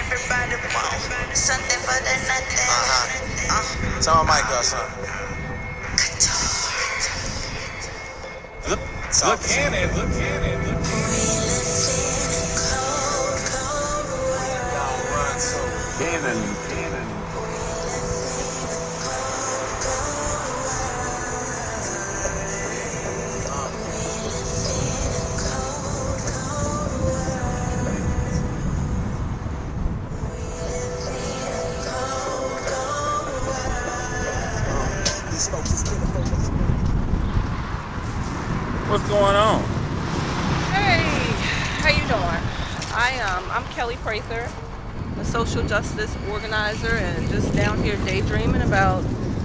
Everybody want something for the nothing. Tell my mic up, son. Look in it. We live in a cold, cold world. Cannon. What's going on? Hey, how you doing? I'm Kelly Prather, a social justice organizer, and just down here daydreaming about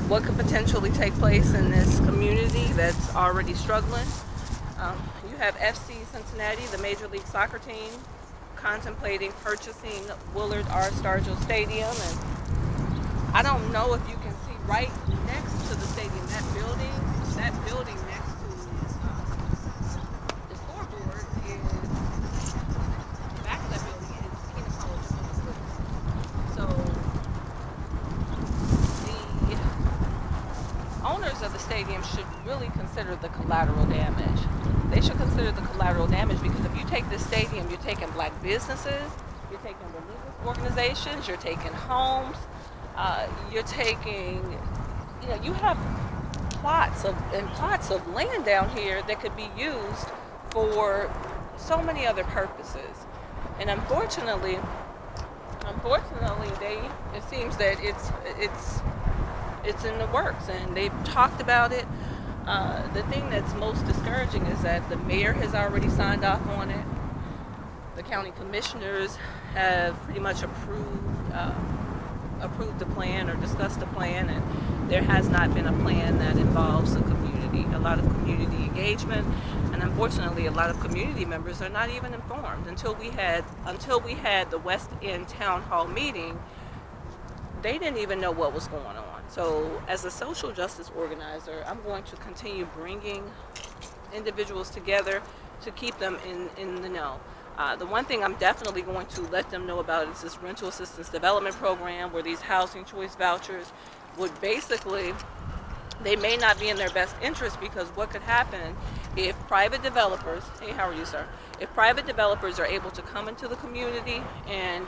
what could potentially take place in this community that's already struggling. You have FC Cincinnati, the Major League Soccer team, contemplating purchasing Willard R. Stargell Stadium, and I don't know if you can see right next to the stadium, that building next to the scoreboard is, the back of that building is Peanut College Public Schools. So the owners of the stadium should really consider the collateral damage. They should consider the collateral damage, because if you take this stadium, you're taking black businesses, you're taking religious organizations, you're taking homes, you're taking, you have plots of land down here that could be used for so many other purposes. And unfortunately, it seems that it's in the works, and they've talked about it. The thing that's most discouraging is that the mayor has already signed off on it. The county commissioners have pretty much approved the plan or discussed the plan, and there has not been a plan that involves the community, a lot of community engagement, and unfortunately a lot of community members are not even informed. Until we had the West End Town Hall meeting, they didn't even know what was going on. So as a social justice organizer, I'm going to continue bringing individuals together to keep them in the know. The one thing I'm definitely going to let them know about is this rental assistance development program, where these housing choice vouchers would basically, they may not be in their best interest, because what could happen if private developers, hey, how are you, sir? If private developers are able to come into the community and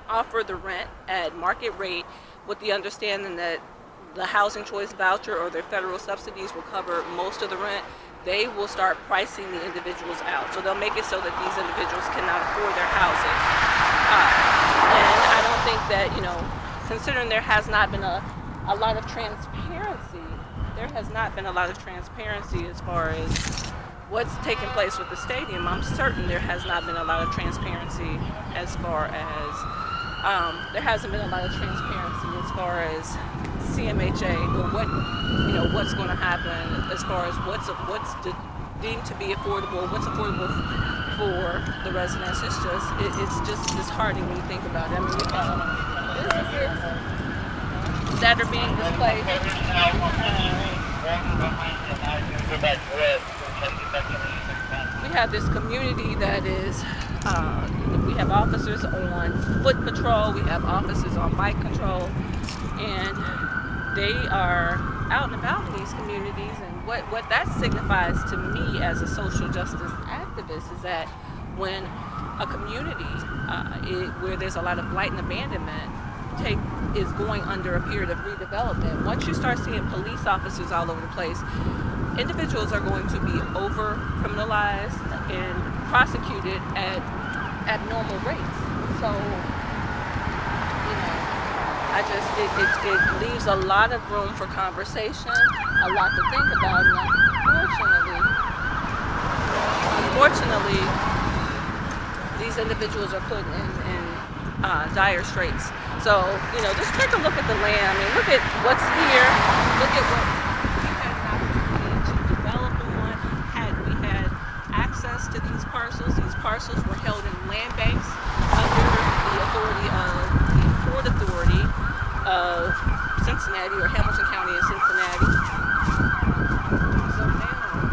offer the rent at market rate, with the understanding that the housing choice voucher or their federal subsidies will cover most of the rent, they will start pricing the individuals out. So they'll make it so that these individuals cannot afford their houses. And I don't think that, considering there has not been a lot of transparency, as far as what's taking place with the stadium. I'm certain there has not been a lot of transparency as far as CMHA, or what's going to happen as far as what's deemed to be affordable, what's affordable for the residents. It's just disheartening when you think about it. I mean, you have businesses that are being displaced. We have this community that is, we have officers on foot patrol, we have officers on bike control, and they are out and about in these communities. And what that signifies to me as a social justice activist is that when a community where there's a lot of blight and abandonment is going under a period of redevelopment, once you start seeing police officers all over the place, individuals are going to be over-criminalized and prosecuted at abnormal rates. So, it leaves a lot of room for conversation, a lot to think about, and unfortunately, these individuals are put in dire straits. So, just take a look at the land. I mean, look at what's here. Look at what we had an opportunity to develop on. Had we had access to these parcels were held in land banks under the authority of the Port Authority of Cincinnati, or Hamilton County of Cincinnati. So now,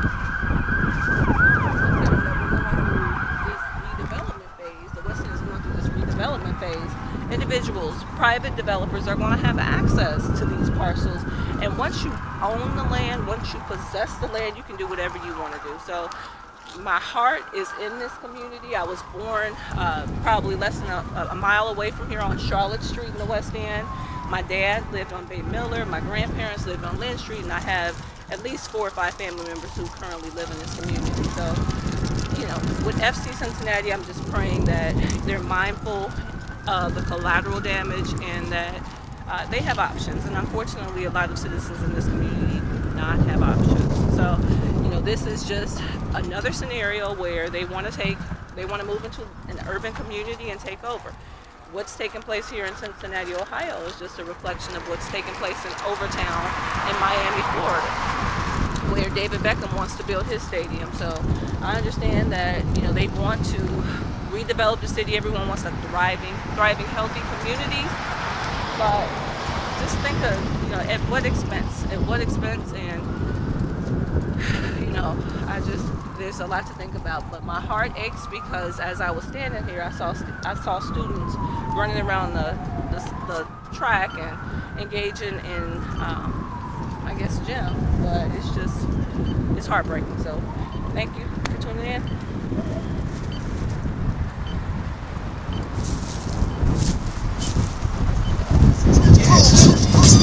considering that we're going through this redevelopment phase, the West End is going through this redevelopment development phase, individuals, private developers are going to have access to these parcels. And once you own the land, once you possess the land, you can do whatever you want to do. So my heart is in this community. I was born probably less than a mile away from here on Charlotte Street in the West End. My dad lived on Bay Miller. My grandparents lived on Lynn Street, and I have at least 4 or 5 family members who currently live in this community. So, you know, with FC Cincinnati, I'm just praying that they're mindful of the collateral damage and that they have options. And unfortunately, a lot of citizens in this community do not have options. So, you know, this is just another scenario where they want to move into an urban community and take over. What's taking place here in Cincinnati, Ohio is just a reflection of what's taking place in Overtown in Miami, Florida, where David Beckham wants to build his stadium. So I understand that, you know, they want to redevelop the city. Everyone wants a thriving, healthy community. But just think of, you know, at what expense? And, you know, there's a lot to think about. But my heart aches because as I was standing here, I saw students running around the track and engaging in, I guess, gym. But it's heartbreaking. So thank you for tuning in.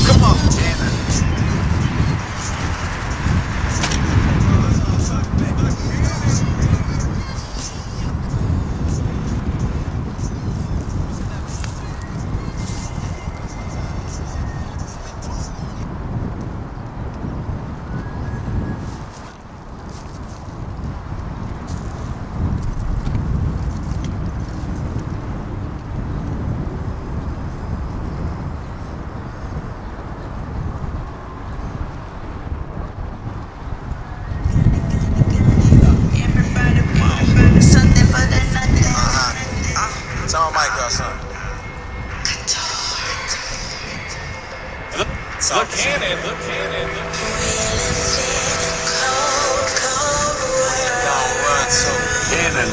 Come on, Tanner. Tell my mic up, son. The cannon. Don't run so Cannon.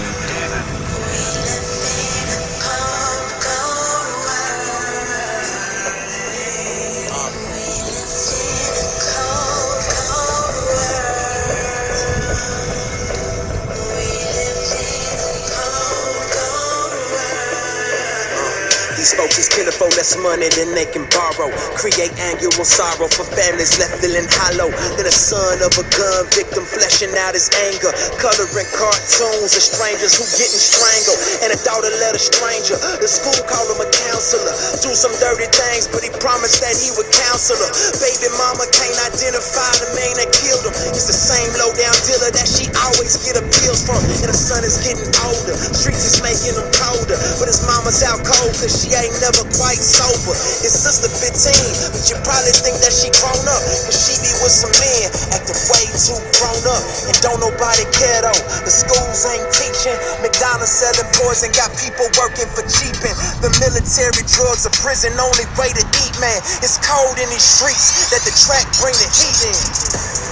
These folks is pitiful, less money than they can borrow. Create annual sorrow for families left feeling hollow. Then a son of a gun victim fleshing out his anger. Coloring cartoons of strangers who getting strangled. And a daughter led a stranger. The school called him a counselor. Do some dirty things, but he promised that he would counsel her. Baby mama can't identify the man that killed him. It's the same low down dealer that she always get appeals from. And her son is getting older. Streets is making him colder. But his mama's out cold cause she ain't never quite sober. His sister 15, but you probably think that she grown up, cause she be with some men acting way too grown up. And don't nobody care though. The schools ain't teaching. McDonald's selling poison, got people working for cheaping. The military, drugs, a prison, only way to eat, man. It's cold in these streets, let the track bring the heat in.